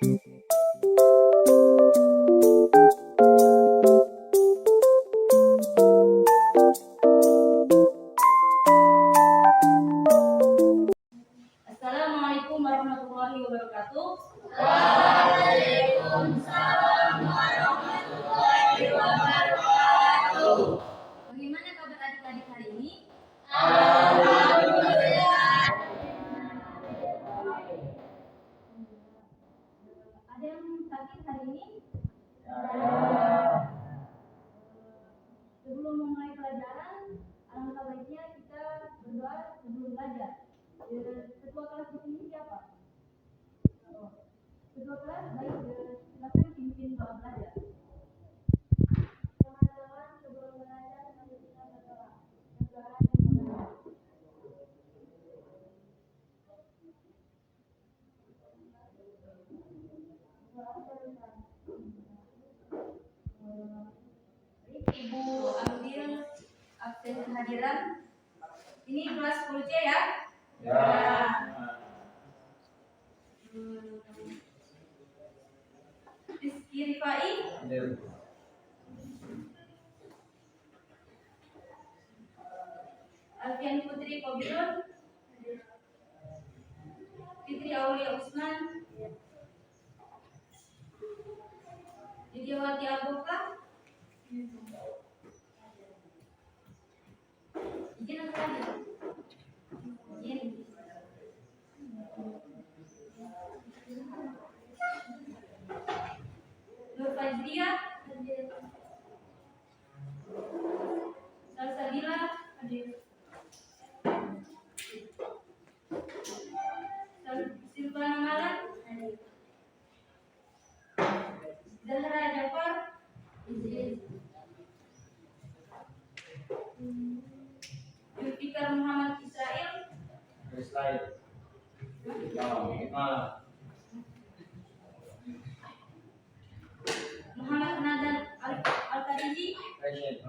Assalamualaikum warahmatullahi wabarakatuh. Waalaikumsalam warahmatullahi wabarakatuh. Bagaimana kabar adik-adik hari ini? Alhamdulillah. Ada yang sakit hari ini? Sebelum memulai pelajaran, alangkah baiknya kita berdoa sebelum belajar. Ketua kelas di sini siapa? Ketua kelas, baik, silakan pimpin doa belajar. Teman-teman, sebelum belajar, mari kita berdoa. Berdoa dan belajar. Ibu ambil absen kehadiran. Ini kelas 10C ya? Ya. Rizky Rifai, Alfian Putri Kobirun, Fitri Aulia Usman, Widiawati Aboka, izin apa lagi? Izin. Nur Fajria, Salsabila, hadir. Silvana Malan, hadir. Zahra Jafar, izin. Zulfikar Muhammad Israel, Muhammad Nadan Al-Khadiji, Adit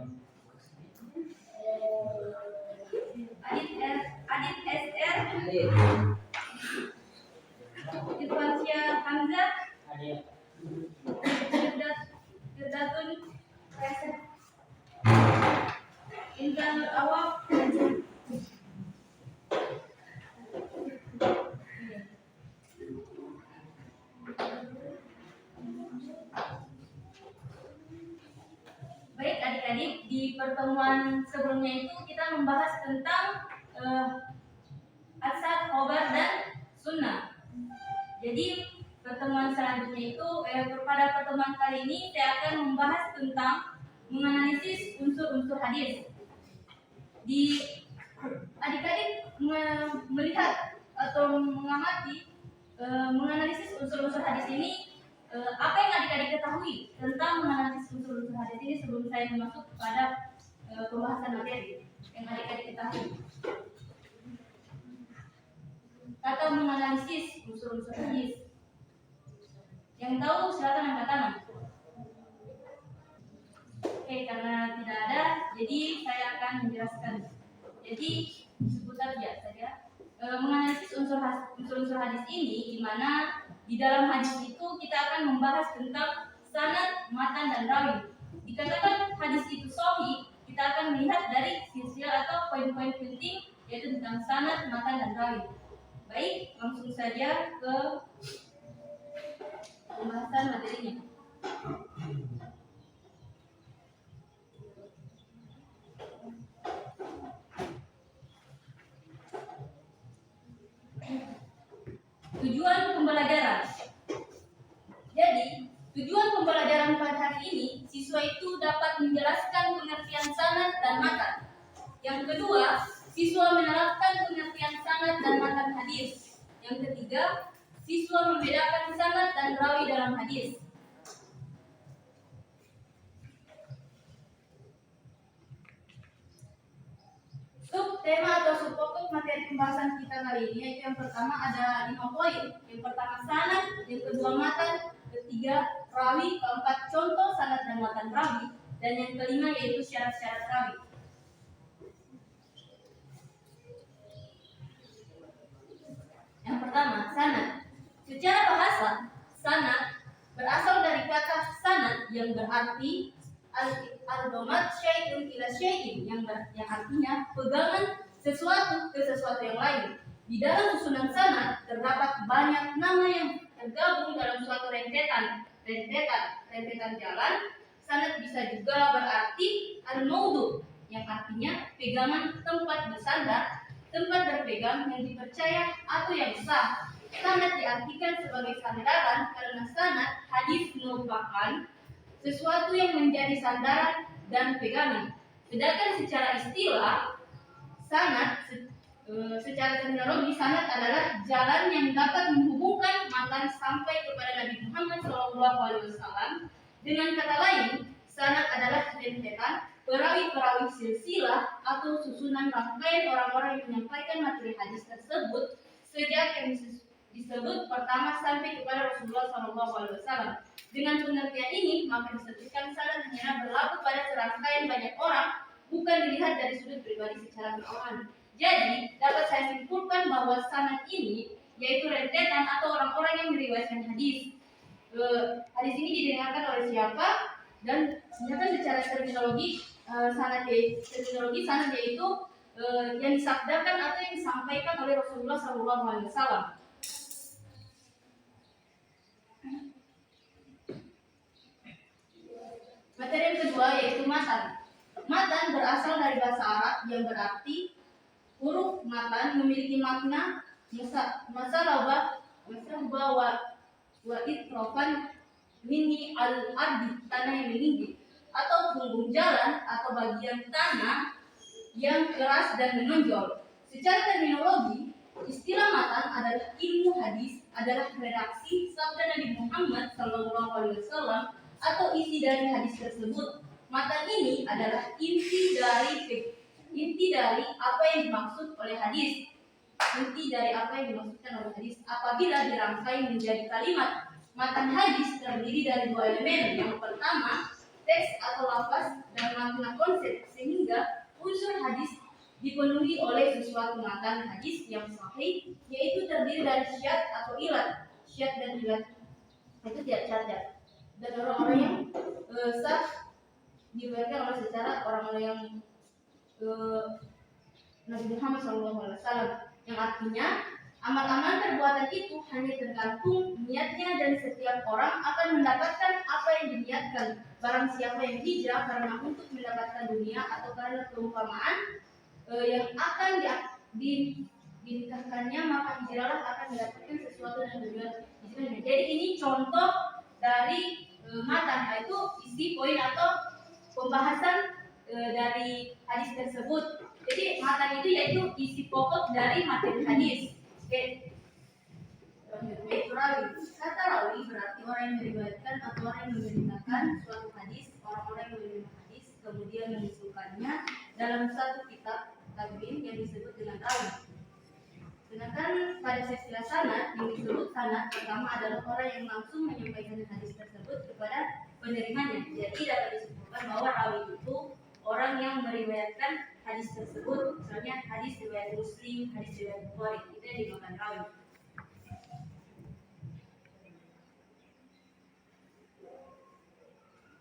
SR, Irfansyah Hamzah, Firdatun Reset, Indra Nur Awab, baik adik-adik, di pertemuan sebelumnya itu kita membahas tentang asar, khobar, dan sunnah. Jadi pertemuan selanjutnya itu pada pertemuan kali ini saya akan membahas tentang menganalisis unsur-unsur hadis. Di adik-adik melihat atau mengamati menganalisis unsur-unsur hadis ini, apa yang adik-adik ketahui tentang menganalisis unsur-unsur hadis ini sebelum saya masuk pada pembahasan materi yang adik-adik ketahui. Kata menganalisis unsur-unsur hadis. Yang tahu silakan angkat tangan. Oke, karena tidak ada, jadi saya akan menjelaskan. Jadi sebut saja menganalisis unsur-unsur hadis ini, di mana di dalam hadis itu kita akan membahas tentang sanad, matan, dan rawi. Dikatakan hadis itu sahih, kita akan melihat dari silsilah atau poin-poin penting, yaitu tentang sanad, matan, dan rawi. Baik, langsung saja ke pembahasan materinya. Tujuan pembelajaran. Jadi, tujuan pembelajaran pada hari ini, siswa itu dapat menjelaskan pengertian sanad dan matan. Yang kedua, siswa menerapkan pengertian sanad dan matan hadis. Yang ketiga, siswa membedakan sanad dan rawi dalam hadis. Subtema atau subtopik materi pembahasan kita kali ini, yaitu yang pertama ada 5 poin. Yang pertama sanad, yang kedua matan, ketiga rawi, keempat contoh sanad dan matan rawi, dan yang kelima yaitu syarat-syarat rawi. Yang pertama, sanad. Secara bahasa, sanad berasal dari kata sanad yang berarti al-domat syai'un ila syai'in yang artinya pegangan sesuatu ke sesuatu yang lain. Di dalam susunan sanad terdapat banyak nama yang tergabung dalam suatu rentetan jalan. Sanad bisa juga berarti al-maudu yang artinya pegangan tempat bersandar, tempat berpegang yang dipercaya atau yang sah. Sanad diartikan sebagai sandaran karena sanad hadis merupakan sesuatu yang menjadi sandaran dan pegangan. Sedangkan secara istilah sanad secara terminologi sanad adalah jalan yang dapat menghubungkan matan sampai kepada Nabi Muhammad SAW. Dengan kata lain, sanad adalah rentetan perawi-perawi silsilah atau susunan rangkaian orang-orang yang menyampaikan materi hadis tersebut sejak yang disebut pertama sampai kepada Rasulullah SAW. Dengan pengertian ini, maka disebutkan sanad hanya berlaku pada serangkaian banyak orang, bukan dilihat dari sudut pribadi secara bersamaan. Jadi, dapat saya simpulkan bahwa sanad ini yaitu rentetan atau orang-orang yang meriwayatkan hadis. Hadis ini didengarkan oleh siapa? Dan ternyata secara terminologi sanad yaitu yang disabdakan atau yang disampaikan oleh Rasulullah SAW. Materi yang kedua yaitu matan. Matan berasal dari bahasa Arab yang berarti huruf. Matan memiliki makna masalabah wa itrofan mini al-ardi, tanah yang meninggi, atau punggung jalan atau bagian tanah yang keras dan menonjol. Secara terminologi, istilah matan adalah ilmu hadis, adalah redaksi sabda Nabi Muhammad SAW atau isi dari hadis tersebut. Matan ini adalah inti dari apa yang dimaksud oleh hadis. Inti dari apa yang dimaksudkan oleh hadis apabila dirangkai menjadi kalimat. Matan hadis terdiri dari dua elemen. Yang pertama, teks atau lafaz dan makna konsep, sehingga unsur hadis dipenuhi oleh sesuatu matan hadis yang sahih, yaitu terdiri dari syad atau ilat. Syad dan ilat itu tidak cacat. Dan orang-orang yang sah diriwayatkan oleh secara orang-orang yang Nabi Muhammad SAW, yang artinya amal-amal perbuatan itu hanya tergantung niatnya dan setiap orang akan mendapatkan apa yang diniatkan. Barang siapa yang hijrah karena untuk mendapatkan dunia atau karena keumpamaan yang akan dinikahkannya, maka hijrahlah akan mendapatkan sesuatu yang berbeda hijrahnya. Jadi ini contoh dari matan, yaitu isi poin atau pembahasan dari hadis tersebut. Jadi matan itu yaitu isi pokok dari materi hadis. Oke. Rawi. Kata rawi berarti orang yang meriwayatkan atau orang yang memberitakan suatu hadis, orang-orang yang menerima hadis kemudian mengusulkannya dalam satu kitab tabi'in yang disebut dengan rawi. Sedangkan pada istilah sanad yang disebut sanad pertama adalah orang yang langsung menyampaikan hadis tersebut kepada penerimanya. Jadi dapat disebutkan bahwa rawi itu orang yang meriwayatkan hadis tersebut, misalnya hadis riwayat Muslim, hadis riwayat Bukhari, itu yang dimakan rawi.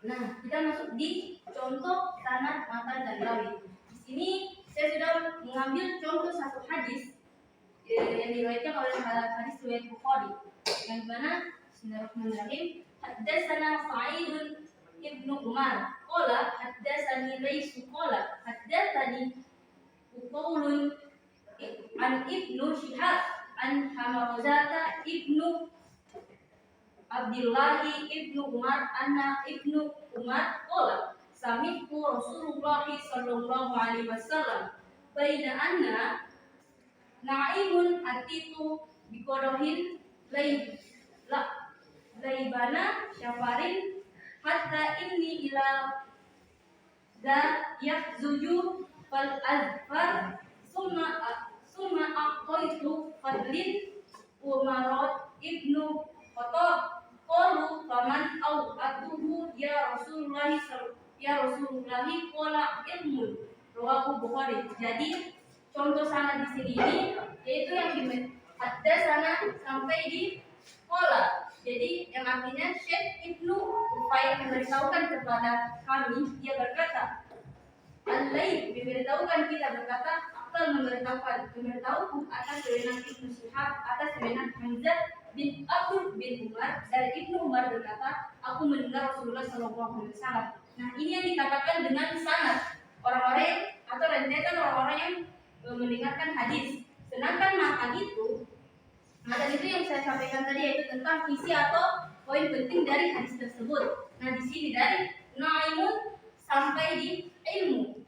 Nah, kita masuk di contoh sanad, matan, dan rawi. Di sini saya sudah mengambil contoh satu hadis yang diriwayatkan oleh hadis riwayat Bukhari, yang mana Bismillahirrahmanirrahim. Haddatsana Sa'id ibn Umar qala haddatsani Laysu qala haddatsani Uqaulun an Ibnu Syihab an Hamarzata ibnu Abdillahi ibnu Umar anna ibnu Umar qala sami'tu Rasulullah sallallahu alaihi wasallam baina anna na'imun atitu biqadahin laibana syafarin hatta inni ila da yahzuju fal azfar summa aqaitu fadlin Umarot ibnu Khattab qalu faman au atuhu ya Rasulullah qala ilmun rawahu Bukhari. Jadi contoh sanad di sini ini yaitu yang di haddatsana sampai di qala. Jadi yang artinya Syekh Ibnu Ufair memberitahukan kepada kami, dia berkata, Al-Laits memberitahukan kita berkata, Akal memberitahuku atas wewenang Ibnu Syihab atas wewenang Hamzah bin Abdul bin Umar dari Ibnu Umar berkata, aku mendengar Rasulullah Shallallahu Alaihi Wasallam. Nah ini yang dikatakan dengan sanad orang-orang yang, atau rentetan orang-orang yang mendengarkan hadis. Sedangkan matan itu yang saya sampaikan tadi yaitu tentang isi atau poin penting dari hadis tersebut. Nah di sini dari naimun sampai di ilmu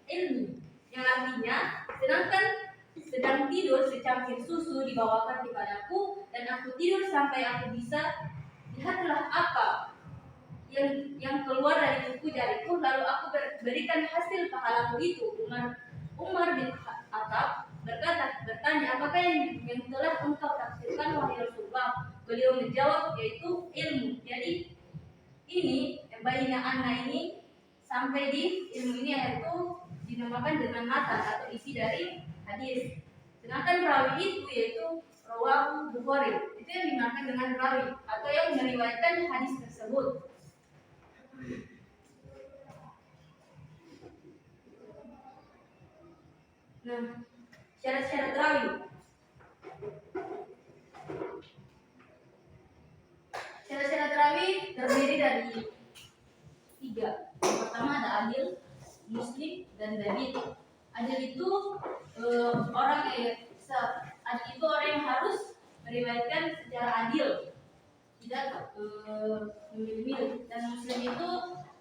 yang artinya sedang tidur secangkir susu dibawakan kepadaku dan aku tidur sampai aku bisa lihatlah apa yang keluar dari kuku jariku lalu aku berikan hasil pahalaku itu. Umar bin Khattab bertanya apakah yang telah engkau tafsirkan wahai Rasulullah? Beliau menjawab yaitu ilmu. Jadi ini baina anna ini sampai di ilmu ini yaitu dinamakan dengan matan atau isi dari hadis. Sedangkan rawi itu yaitu rawahu Bukhari. Itu yang dinamakan dengan rawi atau yang meriwayatkan hadis tersebut. Nah, syarat-syarat rawi. Syarat-syarat rawi terdiri dari 3. Yang pertama ada adil, muslim, dan dabit. Adil itu orang yang harus meriwayatkan secara adil, tidak memilih. Dan muslim itu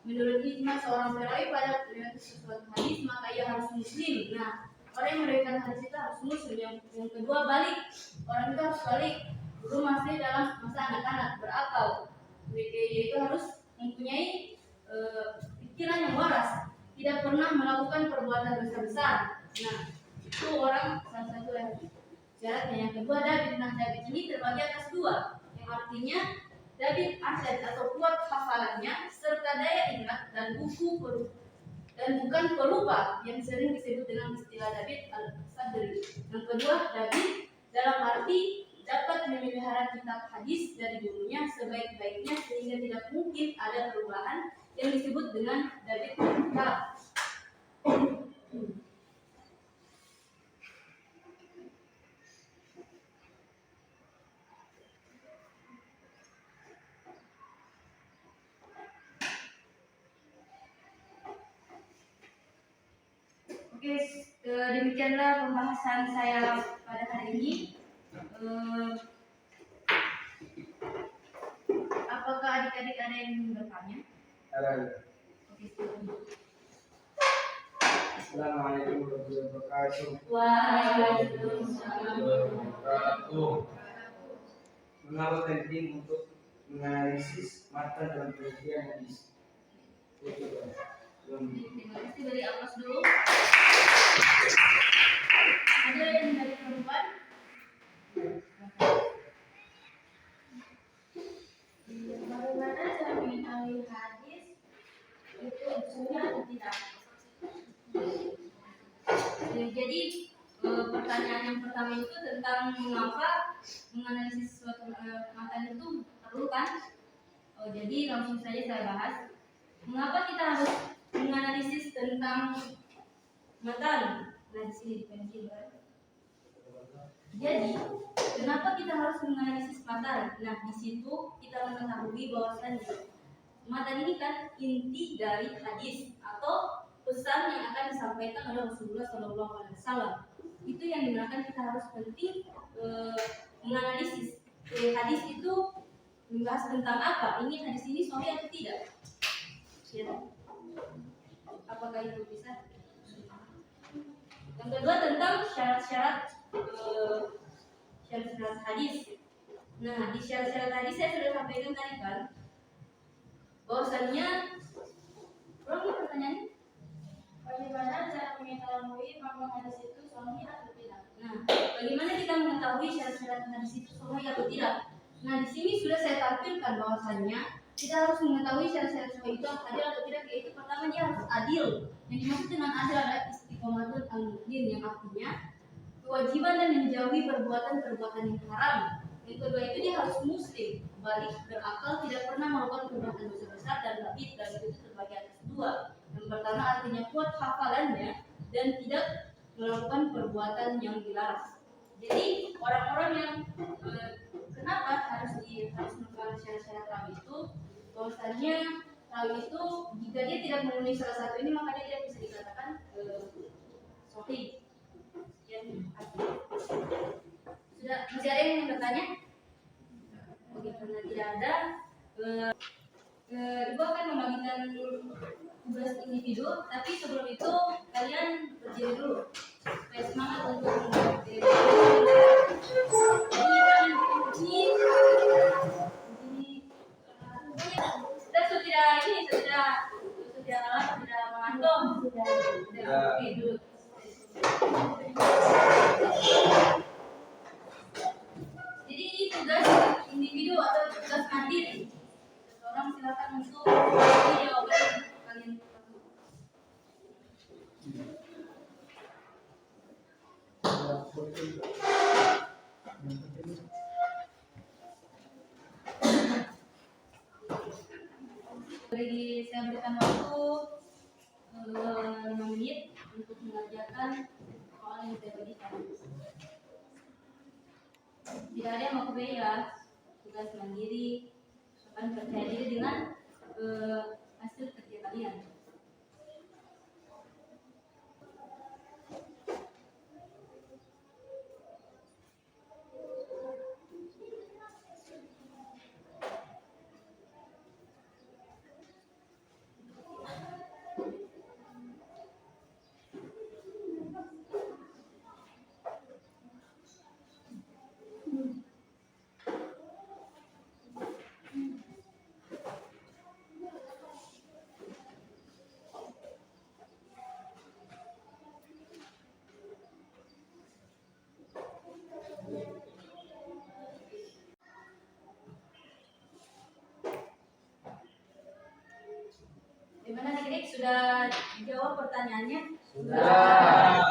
menurut ijma seorang perawi pada meriwayatkan sesuatu hadis maka ia harus muslim. Nah, orang yang meriwayatkan hadis itu harus muslim. Yang kedua balik, orang itu harus balik, belum masih dalam masa anak-anak, berakal. Yaitu harus mempunyai pikiran yang waras, tidak pernah melakukan perbuatan dosa-besar. Nah, itu orang salah satu yang syaratnya. Yang kedua dabit. Nah, dabit ini terbagi atas 2, yang artinya dabit asyad atau kuat hafalannya serta daya ingat dan bukan pelupa yang sering disebut dengan istilah dabit al-sadri. Yang kedua dabit dalam arti dapat memelihara kitab hadis dari dulunya sebaik-baiknya sehingga tidak mungkin ada perubahan yang disebut dengan dabit kitab. Oke, demikianlah pembahasan saya pada hari ini. Apakah adik-adik ada yang ingin bertanya? Ada. Oke, Assalamualaikum warahmatullahi wabarakatuh. Waalaikumsalam. Mengapa penting untuk menganalisis matan dalam penelitian hadis? Terima kasih dari atas dulu. Ada yang dari perempuan? Bagaimana cara mengetahui hadis itu usulnya atau tidak? Jadi pertanyaan yang pertama itu tentang mengapa menganalisis suatu matan itu perlu kan? Jadi langsung saja saya bahas. Mengapa kita harus menganalisis tentang matan? Nah di sini penting. Jadi kenapa kita harus menganalisis matan? Nah di situ kita mengetahui bahwasannya matan ini kan inti dari hadis atau pesan yang akan disampaikan oleh Rasulullah Shallallahu Alaihi Wasallam. Itu yang digunakan kita harus penting menganalisis hadis itu membahas tentang apa? Ini hadis ini sahih atau tidak? Ya. Apakah itu bisa? Yang kedua tentang syarat-syarat hadis. Nah di syarat-syarat hadis saya sudah sampaikan tadi kan, bahwasannya pertanyaannya bagaimana cara mengetahui bahwa hadis itu sahih atau tidak? Nah, bagaimana kita mengetahui syarat-syarat hadis itu sahih atau tidak? Nah, di sini sudah saya tampilkan bahwasannya kita harus mengetahui syarat-syarat sahih itu adil atau tidak. Yaitu pertama dia harus adil. Yang dimaksud dengan adil adalah istiqomatul al-mu'min, yang artinya kewajiban dan menjauhi perbuatan-perbuatan yang haram. Yang kedua itu dia harus muslim, balik, berakal, tidak pernah melakukan perbuatan dosa besar dan labid, dan itu terbagi atas dua. Yang pertama artinya kuat hafalannya dan tidak melakukan perbuatan yang dilarang. Jadi orang-orang yang kenapa harus melakukan syarat-syarat rawi itu, bahwasanya rawi itu jika dia tidak memenuhi salah satu ini maka dia tidak bisa dikatakan sahih. Sudah, masih ada yang bertanya? Oke, karena tidak ada, Ibu akan membagikan tugas individu, tapi sebelum itu kalian berdiri dulu supaya semangat untuk membuat diri. Kita sudah mengantuk. Oke, dulu. Jadi ini tugas individu atau tugas mandiri. Seseorang silakan untuk memberi jawaban kalian. Saya berikan waktu 5 menit untuk mengerjakan soal yang saya berikan. Tidak ada yang mau ya, tugas mandiri, akan percaya diri dengan hasil kerja kalian. Gimana adik-adik, sudah jawab pertanyaannya? Sudah.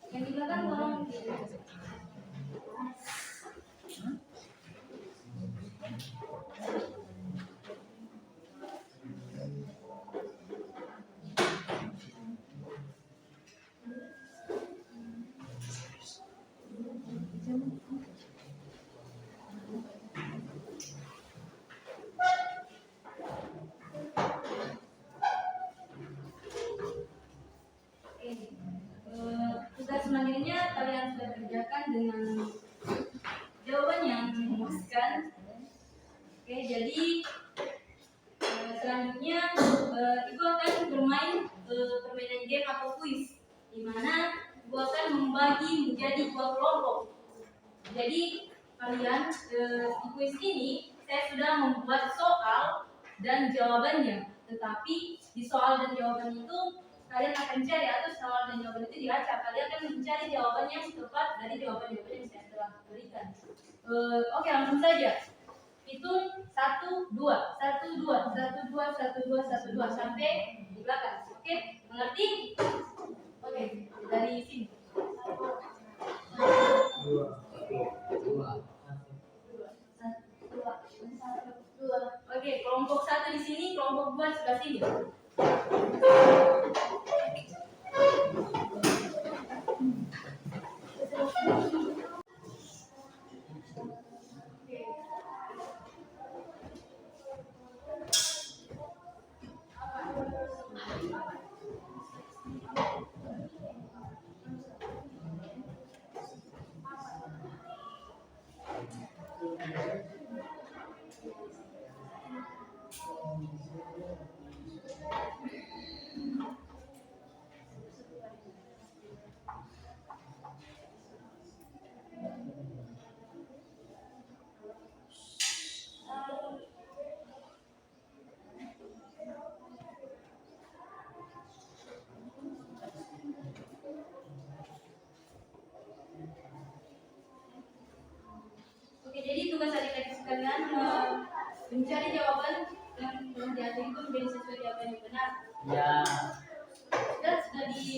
Yang di belakang tolong. Tugas mandirinya kalian sudah kerjakan dengan jawaban yang memuaskan. Oke, jadi selanjutnya Ibu akan bermain permainan game atau kuis, di mana Ibu akan membagi menjadi 2 kelompok. Jadi kalian di kuis ini saya sudah membuat soal dan jawabannya, tetapi di soal dan jawaban itu kalian akan cari, atau soal dan jawaban itu diacak. Kalian akan mencari jawaban yang tepat dari jawaban-jawaban yang saya telah berikan. Oke, langsung saja. Hitung 1, 2, 1, 2, 1, 2, 1, 2, 1, 2 sampai di belakang. Oke, mengerti? Oke, dari sini. 2. Oke, kelompok 1 di sini, kelompok 2 sebelah sini.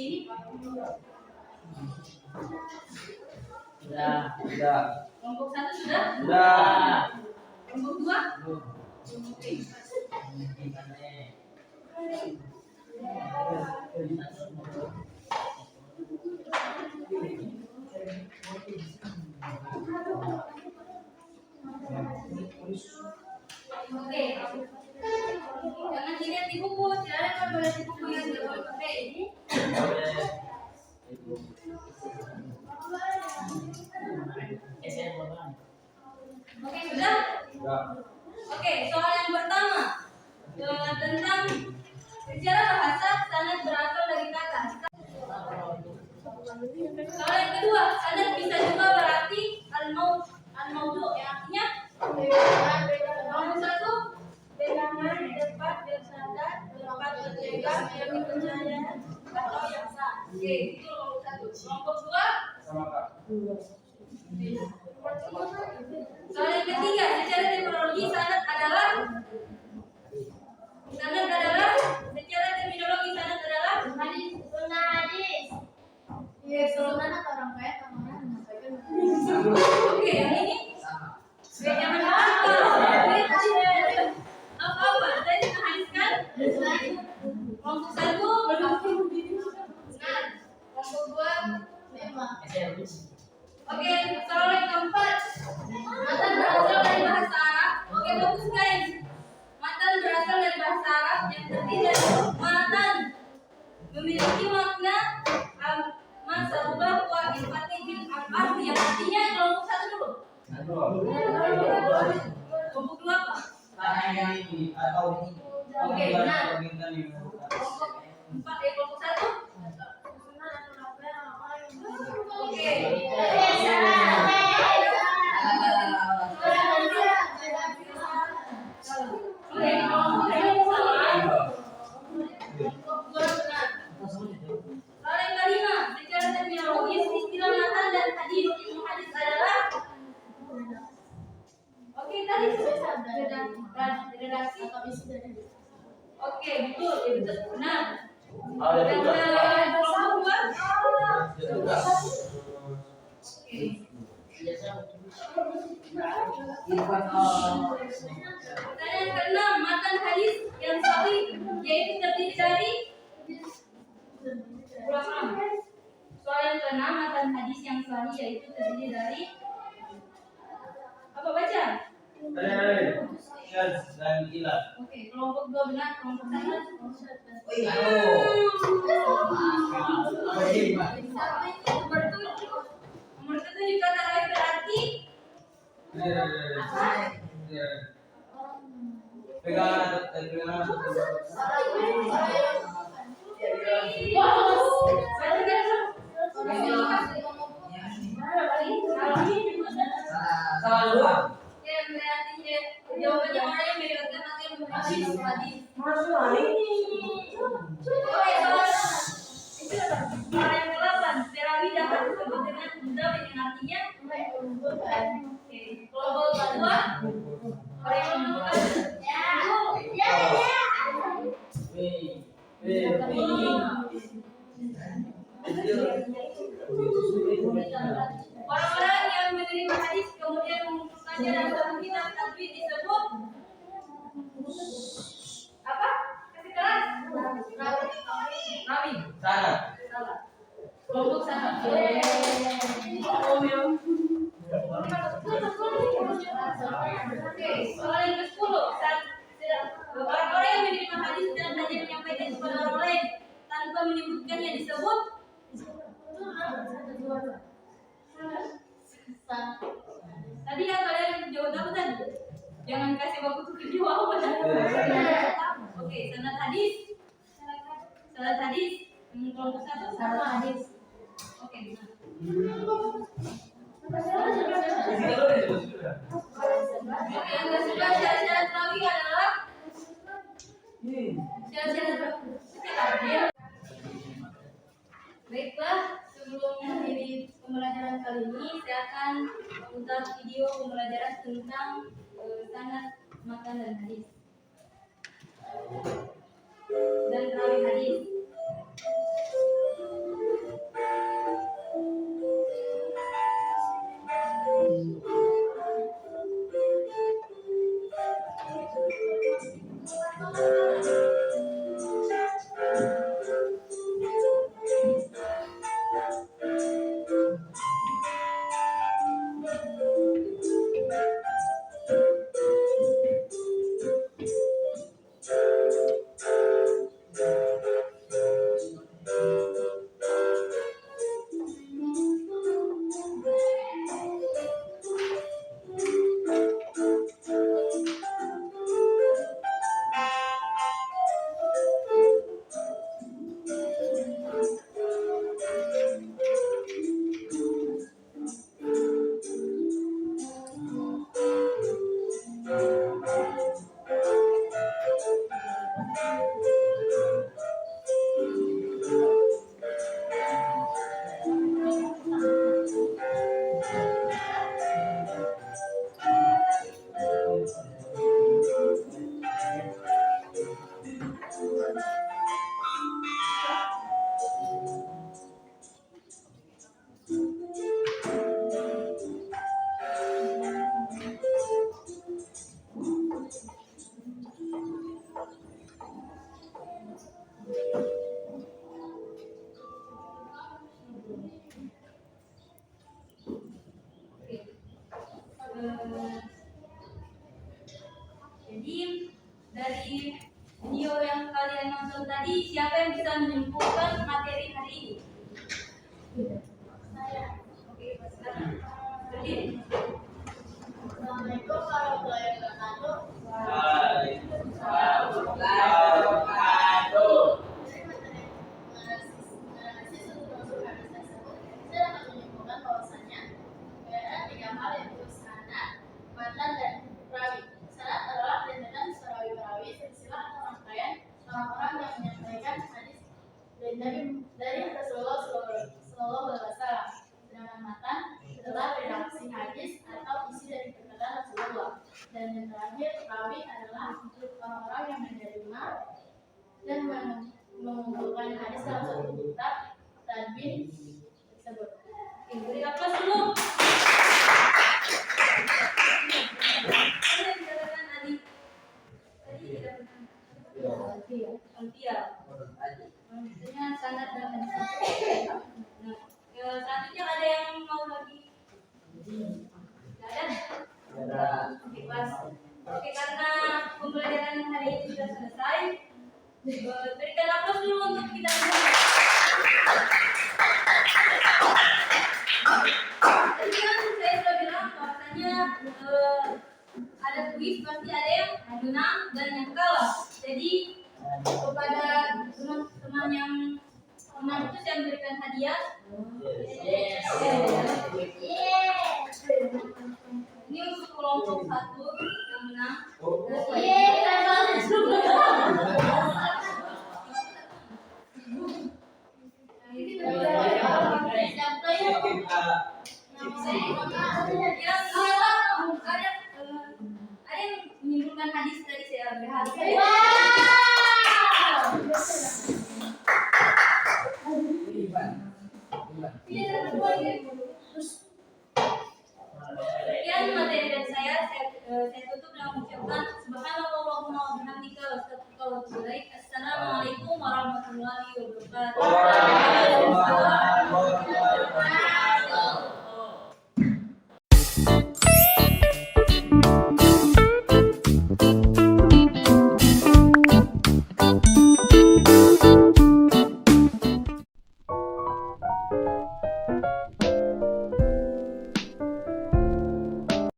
ini? Sudah. Kelompok 1 sudah? Sudah. Kelompok 2? Belum. Oke. Oke. Jangan dilihat di buku, silakan boleh di buku yang tidak boleh pakai ini. Oke, sudah? Sudah. Oke, soal yang pertama tentang secara bahasa sanad berasal dari kata. Soal yang kedua, sanad bisa juga berarti al-maudu, yang artinya nomor 1 bilangan dapat bersandar, dapat berpegang, yang dipercaya atau yang sah. Oke, itu nomor 1. Kelompok 2. Sama Kak. Soal yang ketiga, secara terminologi sanad adalah hadis. Sunnah hadis. Yes, Mana orang kaya sama orang menyampaikan. oke, yang ini. Jangan apa. Apa? Tadi kita hadis kan? Kelompok 1 benar. Kelompok 2 Memang. oke, soal yang keempat. Matan berasal dari bahasa Arab. Oke, fokus guys. Matan berasal dari bahasa Arab yang terdiri dari matan. Memiliki makna masarubah wa ifatih bil arti, yang artinya kelompok 1 dulu. Kelompok 2 apa? Tanya ini atau ini. Oke, benar. Kelompok Kelompok 4 kelompok 1. Oke. Oke, kelompok 2 salah. Kelompok 2 benar. Soal yang kelima, secara terminologis istilah matan dan hadis. Hadis adalah oke, tadi redaksi. Oke, betul, itu benar. Dan kelompok 2. Oke. Dan yang keenam, matan hadis yang sahih yaitu terdiri dari soal yang keenam, matan hadis yang sahih yaitu terdiri dari apa, baca? Syadz dan ilah. Oke, kelompok 2 benar, kelompok 1. Nomor 7 kata lain berarti Pegangan salah. yang berarti jawabannya orang yang meriwayatkan atau yang hadis. Oke, soal yang ke-8, terawi dapat disebut dengan mudab yang artinya oke, kelompok 2 orang yang menemukan orang-orang yang menerima hadis kemudian mengumpulkannya dalam satu kitab tajwid disebut apa? Kasih kelas. Rawi. Salah. Salah. Kelompok 1. Oke, soal yang ke-10. Orang-orang yang menerima hadis dan hanya menyampaikan kepada orang lain tanpa menyebutkannya disebut tadi ya, kalian jawab apa tadi? Jangan kasih waktu untuk jawab. Oke, sanad hadis. Sanad hadis. Kelompok 1 sanad hadis. Oke, benar. Oke, yang ke-11 syarat-syarat rawi adalah syarat-syarat. Baiklah, sebelum mengakhiri pembelajaran kali ini, saya akan memutar video pembelajaran tentang sanad, matan dan hadis dan rawi hadis. dari Rasulullah Sallallahu Alaihi Wasallam. Sedangkan matan adalah redaksi hadis atau isi dari perkataan Rasulullah. Dan yang terakhir rawi adalah untuk orang-orang yang menerima dan mengumpulkan hadis dalam satu kitab tadbin tersebut. Beri aplaus dulu. Apa yang dikatakan Adi? Tadi tidak benar. Antia. Maksudnya sanad dan hadis. Nah, selanjutnya ada yang mau lagi? Tidak ada? Oke, kelas. Oke, karena pembelajaran hari ini sudah selesai, berikan aplaus dulu untuk kita semua. Tadi kan saya sudah bilang bahwasanya ada kuis, pasti ada yang menang dan yang kalah. Jadi kepada teman-teman yang menang itu saya berikan hadiah. Ini untuk kelompok 1 yang menang. Ada yang menyimpulkan hadis tadi saya berhasil. Tidak ada